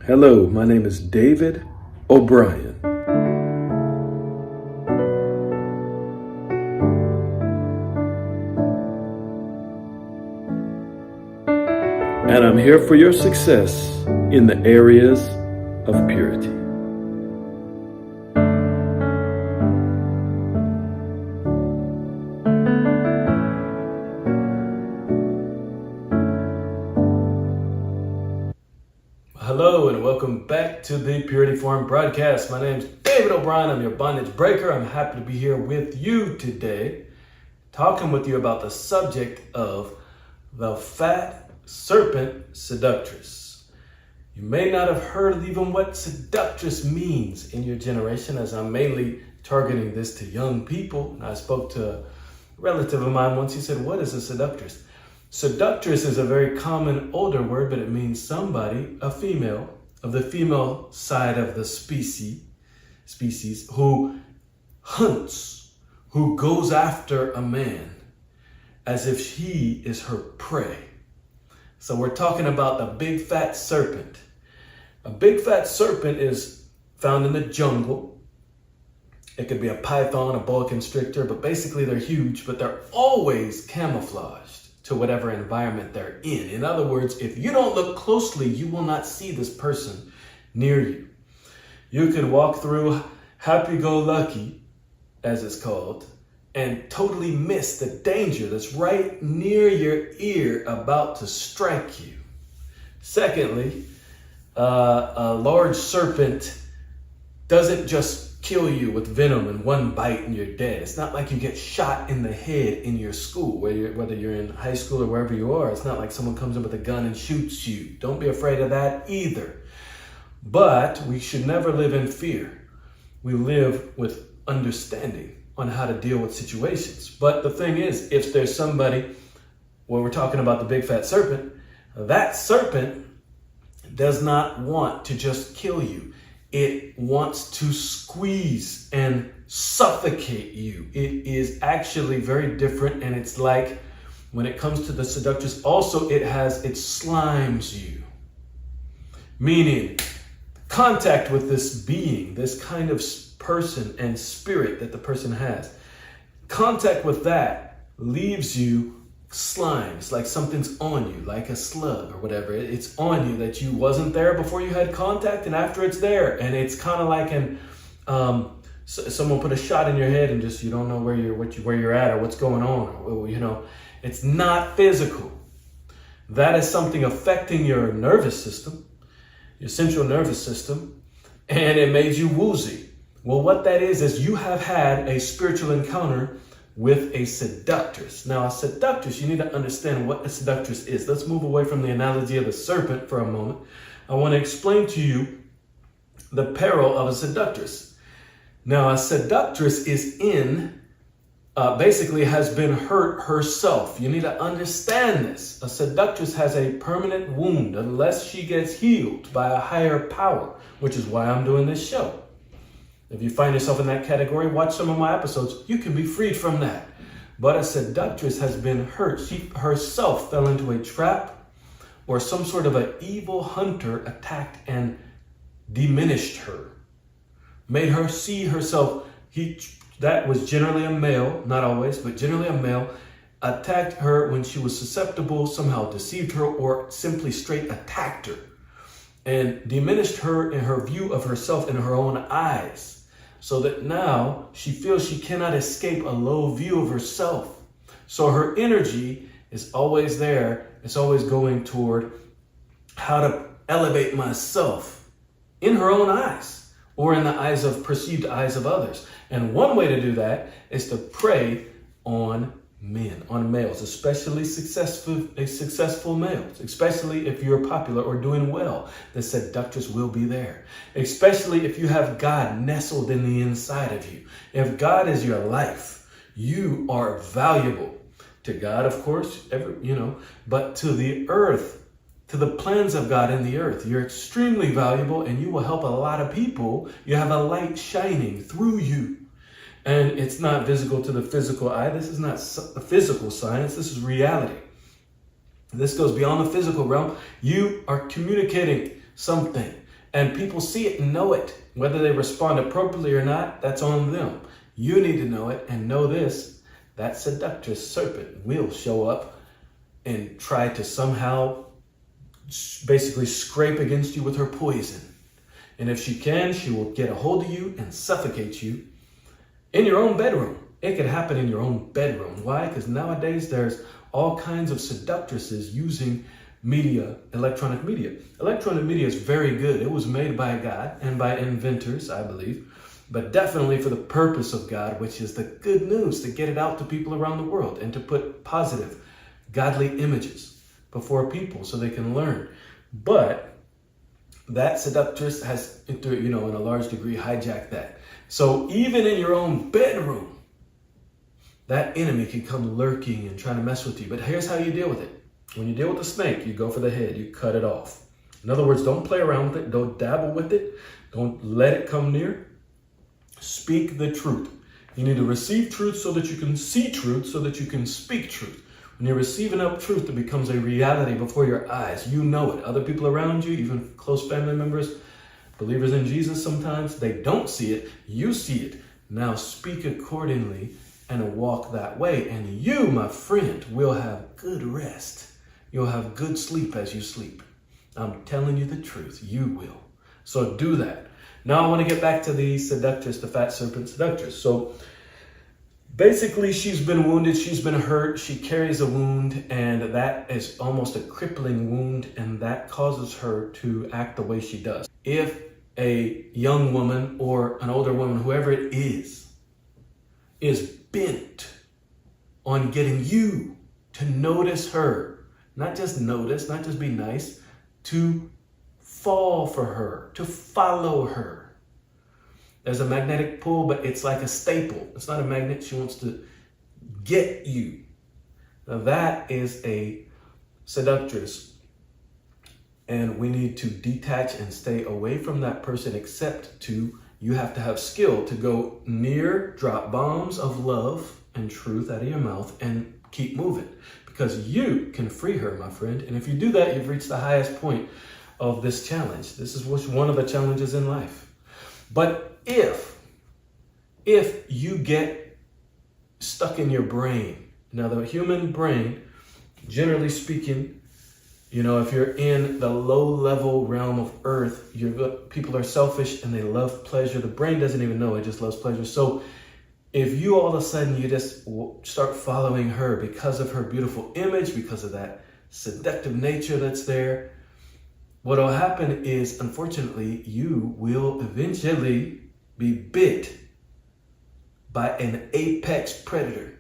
Hello, my name is David O'Brien. And I'm here for your success in the areas of purity. Hello and welcome back to the Purity Forum broadcast. My name is David O'Brien. I'm your bondage breaker. I'm happy to be here with you today, talking with you about the subject of the Fat Serpent Seductress. You may not have heard of even what seductress means in your generation, as I'm mainly targeting this to young people. I spoke to a relative of mine once. He said, "What is a seductress?" Seductress is a very common older word, but it means somebody, a female, of the female side of the species, who hunts, who goes after a man as if he is her prey. So we're talking about the big fat serpent. A big fat serpent is found in the jungle. It could be a python, a boa constrictor, but basically they're huge, but they're always camouflaged to whatever environment they're in. In other words, if you don't look closely, you will not see this person near you. You could walk through happy-go-lucky, as it's called, and totally miss the danger that's right near your ear about to strike you. Secondly, a large serpent doesn't just kill you with venom and one bite and you're dead. It's not like you get shot in the head in your school, whether you're in high school or wherever you are. It's not like someone comes in with a gun and shoots you. Don't be afraid of that either. But we should never live in fear. We live with understanding on how to deal with situations. But the thing is, if there's somebody, when we're talking about the big fat serpent, that serpent does not want to just kill you. It wants to squeeze and suffocate you. It is actually very different, and it's like when it comes to the seductress, also it slimes you. Meaning, contact with this being, this kind of person and spirit that the person has, contact with that leaves you slime. It's like something's on you, like a slug or whatever. It's on you that you wasn't there before you had contact, and after it's there, and it's kind of like someone put a shot in your head and just you don't know where you're at or what's going on. Or, it's not physical. That is something affecting your nervous system, your central nervous system, and it made you woozy. Well, what that is you have had a spiritual encounter with a seductress. Now, a seductress, you need to understand what a seductress is. Let's move away from the analogy of the serpent for a moment. I want to explain to you the peril of a seductress. Now, a seductress is basically has been hurt herself. You need to understand this. A seductress has a permanent wound unless she gets healed by a higher power, which is why I'm doing this show. If you find yourself in that category, watch some of my episodes. You can be freed from that. But a seductress has been hurt. She herself fell into a trap, or some sort of an evil hunter attacked and diminished her. Made her see herself. That was generally a male, not always, but generally a male, attacked her when she was susceptible, somehow deceived her, or simply straight attacked her and diminished her in her view of herself in her own eyes. So that now she feels she cannot escape a low view of herself. So her energy is always there. It's always going toward how to elevate myself in her own eyes or in the perceived eyes of others. And one way to do that is to prey on men, on males, especially successful males, especially if you're popular or doing well. The seductress will be there, especially if you have God nestled in the inside of you. If God is your life, you are valuable to God, of course, but to the earth, to the plans of God in the earth. You're extremely valuable, and you will help a lot of people. You have a light shining through you. And it's not visible to the physical eye. This is not a physical science. This is reality. This goes beyond the physical realm. You are communicating something. And people see it and know it. Whether they respond appropriately or not, that's on them. You need to know it and know this. That seductress serpent will show up and try to somehow basically scrape against you with her poison. And if she can, she will get a hold of you and suffocate you in your own bedroom. It could happen in your own bedroom. Why? Because nowadays there's all kinds of seductresses using media, electronic media. Electronic media is very good. It was made by God and by inventors, I believe, but definitely for the purpose of God, which is the good news, to get it out to people around the world and to put positive, godly images before people so they can learn. But that seductress has, in a large degree, hijacked that. So even in your own bedroom, that enemy can come lurking and trying to mess with you. But here's how you deal with it. When you deal with the snake, you go for the head, you cut it off. In other words, don't play around with it, don't dabble with it, don't let it come near. Speak the truth. You need to receive truth so that you can see truth, so that you can speak truth. When you're receiving up truth, it becomes a reality before your eyes. You know it. Other people around you, even close family members, believers in Jesus sometimes, they don't see it. You see it. Now speak accordingly and walk that way. And you, my friend, will have good rest. You'll have good sleep as you sleep. I'm telling you the truth. You will. So do that. Now I want to get back to the seductress, the fat serpent seductress. So basically she's been wounded. She's been hurt. She carries a wound, and that is almost a crippling wound, and that causes her to act the way she does. If a young woman or an older woman, whoever it is bent on getting you to notice her, not just notice, not just be nice, to fall for her, to follow her. There's a magnetic pull, but it's like a staple. It's not a magnet. She wants to get you. Now that is a seductress, and we need to detach and stay away from that person, except you have to have skill to go near, drop bombs of love and truth out of your mouth, and keep moving, because you can free her, my friend. And if you do that, you've reached the highest point of this challenge. This is one of the challenges in life. But if you get stuck in your brain, now the human brain, generally speaking, if you're in the low-level realm of earth, people are selfish and they love pleasure. The brain doesn't even know, it just loves pleasure. So if you all of a sudden, you just start following her because of her beautiful image, because of that seductive nature that's there, what will happen is, unfortunately, you will eventually be bit by an apex predator.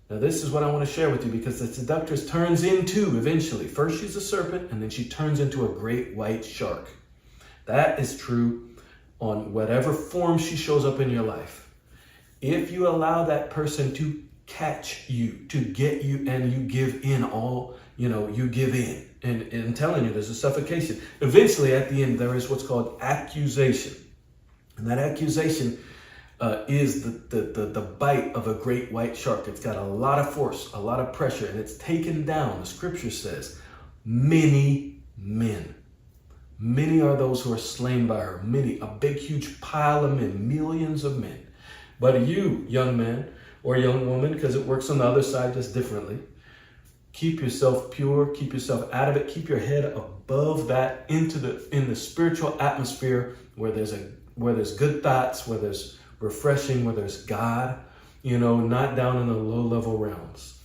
Now, this is what I want to share with you, because the seductress turns into, eventually, first she's a serpent, and then she turns into a great white shark. That is true on whatever form she shows up in your life. If you allow that person to catch you, to get you, and you give in you give in. And I'm telling you, there's a suffocation. Eventually, at the end, there is what's called accusation. And that accusation is the bite of a great white shark. It's got a lot of force, a lot of pressure, and it's taken down. The scripture says, many men. Many are those who are slain by her. Many, a big, huge pile of men, millions of men. But you, young man or young woman, because it works on the other side just differently, keep yourself pure, keep yourself out of it, keep your head above that in the spiritual atmosphere where there's good thoughts, where there's refreshing, where there's God, not down in the low level realms.